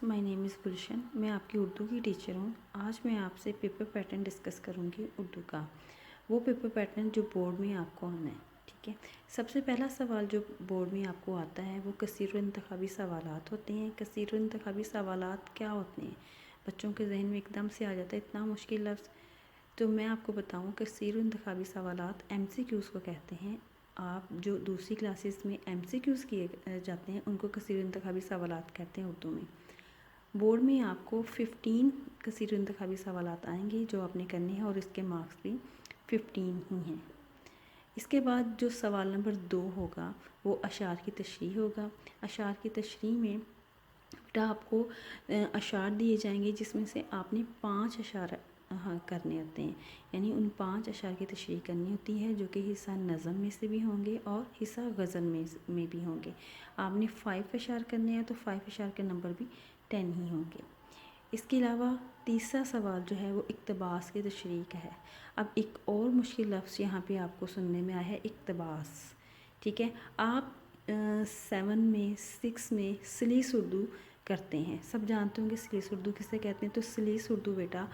My name is गुलशन। मैं आपकी उर्दू की टीचर हूँ। आज मैं आपसे पेपर पैटर्न डिस्कस करूँगी उर्दू का। वो पेपर पैटर्न जो बोर्ड में आपको आना है, ठीक है। सबसे पहला सवाल जो बोर्ड में आपको आता है वो कसीर इंतखाबी सवालात होते हैं। कसीर इंतखाबी सवालात क्या होते हैं, बच्चों के जहन में एकदम से आ जाता है इतना मुश्किल लफ्ज़। तो मैं आपको बताऊँ, कसीर इंतखाबी सवालात MCQs को कहते हैं। आप जो दूसरी क्लासेस में MCQs किए जाते हैं उनको कसीर इंतखाबी सवालात कहते हैं उर्दू में। बोर्ड में आपको 15 कसीर इंतखाबी सवालात आएंगे जो आपने करने हैं और इसके मार्क्स भी 15 ही हैं। इसके बाद जो सवाल नंबर 2 होगा वो अशार की तशरीह होगा। अशार की तशरीह में बेटा आपको अशार दिए जाएंगे जिसमें से आपने 5 अशार करने होते हैं, यानी उन 5 अशार की तशरीह करनी होती है जो कि हिस्सा नज़म में से भी होंगे और हिस्सा गज़ल में भी होंगे। आपने 5 अशार करने हैं तो 5 अशार के नंबर भी 10 ही होंगे। इसके अलावा तीसरा सवाल जो है वो इक़्तिबास की तशरीह का है। अब एक और मुश्किल लफ्ज़ यहाँ पे आपको सुनने में आया है, इक़्तिबास, ठीक है। आप 7 में 6 में सलीस उर्दू करते हैं, सब जानते होंगे सलीस उर्दू किसे कहते हैं। तो सलीस उर्दू बेटा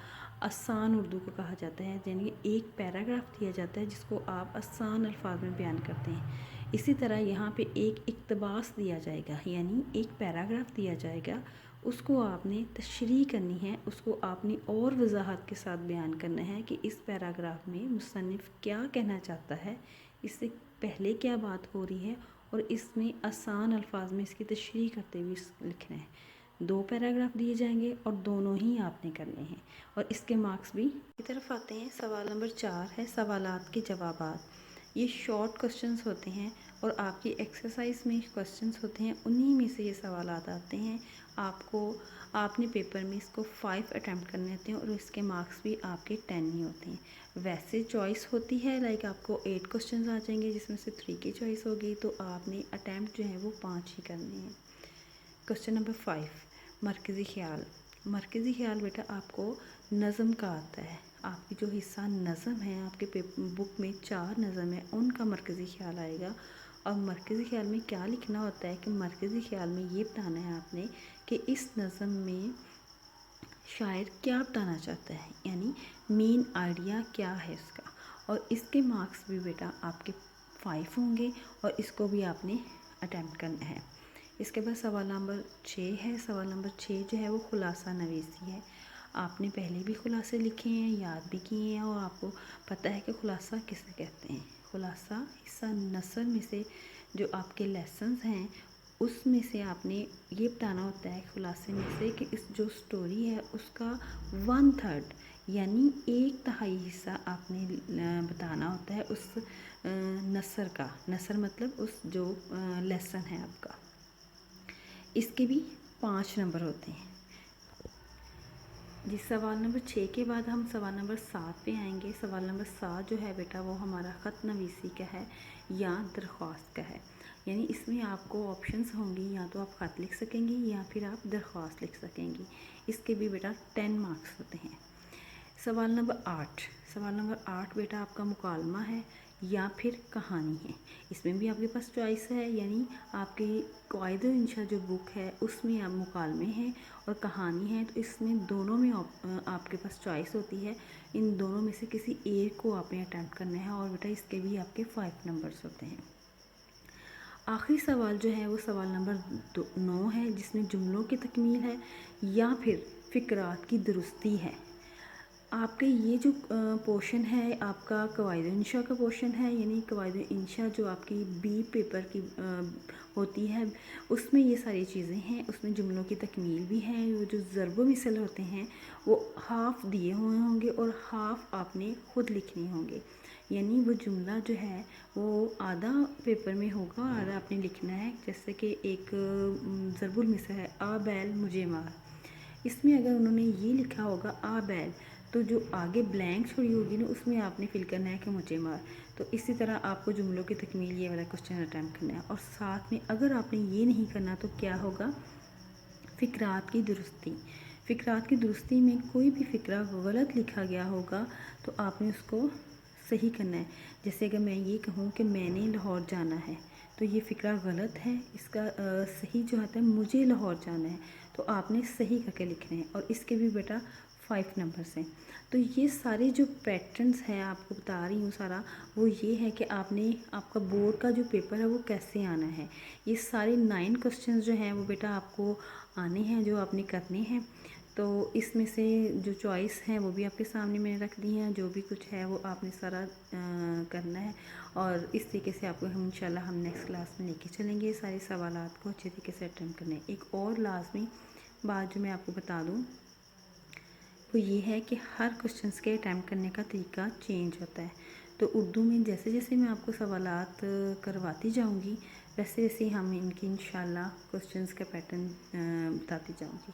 आसान उर्दू को कहा जाता है, यानी एक पैराग्राफ दिया जाता है जिसको आप आसान अल्फाज में बयान करते हैं। इसी तरह यहाँ पे एक इक़्तिबास दिया जाएगा, यानी एक पैराग्राफ दिया जाएगा, उसको आपने तशरीह करनी है, उसको आपने और वजाहत के साथ बयान करना है कि इस पैराग्राफ में मुसन्निफ़ क्या कहना चाहता है, इससे पहले क्या बात हो रही है, और इसमें आसान अल्फाज में इसकी तशरीह करते हुए लिखना है। 2 पैराग्राफ दिए जाएंगे और दोनों ही आपने करने हैं और इसके मार्क्स भी की तरफ आते हैं। सवाल नंबर 4 है सवालात के जवाबात। ये शॉर्ट क्वेश्चंस होते हैं और आपकी एक्सरसाइज में क्वेश्चंस होते हैं, उन्हीं में से ये सवालात आते हैं। आपने पेपर में इसको 5 अटैम्प्ट करने होते हैं और इसके मार्क्स भी आपके 10 ही होते हैं। वैसे चॉइस होती है, लाइक आपको 8 क्वेश्चंस आ जाएंगे जिसमें से 3 की चॉइस होगी, तो आपने अटैम्प्ट जो है वो 5 ही करने हैं। क्वेश्चन नंबर 5, मरकज़ी ख्याल। मरकज़ी ख्याल बेटा आपको नज़म का आता है। आपकी जो हिस्सा नज़म है, आपके बुक में 4 नज़म है, उनका मरकज़ी ख्याल आएगा। और मरकज़ी ख्याल में क्या लिखना होता है कि मरकज़ी ख्याल में ये बताना है आपने कि इस नज़म में शायर क्या बताना चाहता है, यानी मेन आइडिया क्या है इसका। और इसके मार्क्स भी बेटा आपके 5 होंगे और इसको भी आपने अटैम्प्ट करना है। इसके बाद सवाल नंबर 6 है। सवाल नंबर 6 जो है वो खुलासा नवीसी है। आपने पहले भी खुलासे लिखे हैं, याद भी किए हैं और आपको पता है कि खुलासा किसे कहते हैं। खुलासा हिस्सा नसर में से जो आपके लेसन्स हैं उसमें से आपने ये बताना होता है खुलासे में से कि इस जो स्टोरी है उसका 1/3 यानी 1/3 हिस्सा आपने बताना होता है उस नसर का। नसर मतलब उस जो लेसन है आपका। इसके भी 5 नंबर होते हैं। जिस सवाल नंबर 6 के बाद हम सवाल नंबर 7 पे आएंगे। सवाल नंबर 7 जो है बेटा वो हमारा ख़त नवीसी का है या दरख्वास्त का है, यानी इसमें आपको ऑप्शंस होंगी, या तो आप ख़त लिख सकेंगी या फिर आप दरख्वास्त लिख सकेंगी। इसके भी बेटा 10 मार्क्स होते हैं। सवाल नंबर 8। सवाल नंबर 8 बेटा आपका मुकालमा है या फिर कहानी है। इसमें भी आपके पास चॉइस है, यानी आपकी क़वाइद इंशा जो बुक है उसमें आप मुकालमे हैं और कहानी है, तो इसमें दोनों में आपके पास चॉइस होती है। इन दोनों में से किसी एक को आपने अटैम्प्ट करना है और बेटा इसके भी आपके 5 नंबर्स होते हैं। आखिरी सवाल जो है वो सवाल नंबर 9 है, जिसमें जुमलों की तकमील है या फिर फ़िक्रात की दुरुस्ती है। आपके ये जो पोर्शन है आपका क़वाइद इंशा का पोर्शन है, यानी क़वाइद इंशा जो आपकी बी पेपर की होती है उसमें ये सारी चीज़ें हैं। उसमें जुमलों की तकमील भी है, वो जो ज़रब मिसल होते हैं वो हाफ़ दिए हुए होंगे और हाफ़ आपने ख़ुद लिखने होंगे, यानी वो जुमला जो है वो आधा पेपर में होगा, आधा आपने लिखना है। जैसे कि एक ज़रबुल मिसल है, आ बैल मुझे मार। इसमें अगर उन्होंने ये लिखा होगा आ बैल, तो जो आगे ब्लैंक छोड़ी होगी ना उसमें आपने फिल करना है कि मुझे मार। तो इसी तरह आपको जुमलों की तकमील ये वाला क्वेश्चन अटैम्प्ट करना है। और साथ में अगर आपने ये नहीं करना तो क्या होगा, फ़िक्रात की दुरुस्ती। फ़िक्रात की दुरुस्ती में कोई भी फ़िक्रा गलत लिखा गया होगा तो आपने उसको सही करना है। जैसे अगर मैं ये कहूँ कि मैंने लाहौर जाना है, तो ये फ़िक्रा गलत है। इसका सही जो आता है मुझे लाहौर जाना है, तो आपने सही करके लिखना है। और इसके भी बेटा 5 नंबर्स हैं। तो ये सारे जो पैटर्न्स हैं आपको बता रही हूँ सारा, वो ये है कि आपने आपका बोर्ड का जो पेपर है वो कैसे आना है। ये सारे 9 क्वेश्चंस जो हैं वो बेटा आपको आने हैं, जो आपने करने हैं। तो इसमें से जो चॉइस है वो भी आपके सामने मैंने रख दी है। जो भी कुछ है वो आपने सारा करना है। और इस तरीके से आपको हम इंशाल्लाह हम नेक्स्ट क्लास में लेके चलेंगे। सारे सवालात को अच्छे तरीके से अटेम्प्ट करने। एक और लाजमी बात जो मैं आपको बता दूँ वो ये है कि हर क्वेश्चंस के अटैम्प्ट करने का तरीका चेंज होता है। तो उर्दू में जैसे जैसे मैं आपको सवालात करवाती जाऊंगी, वैसे वैसे हम इनकी इंशाल्लाह क्वेश्चंस का पैटर्न बताती जाऊंगी।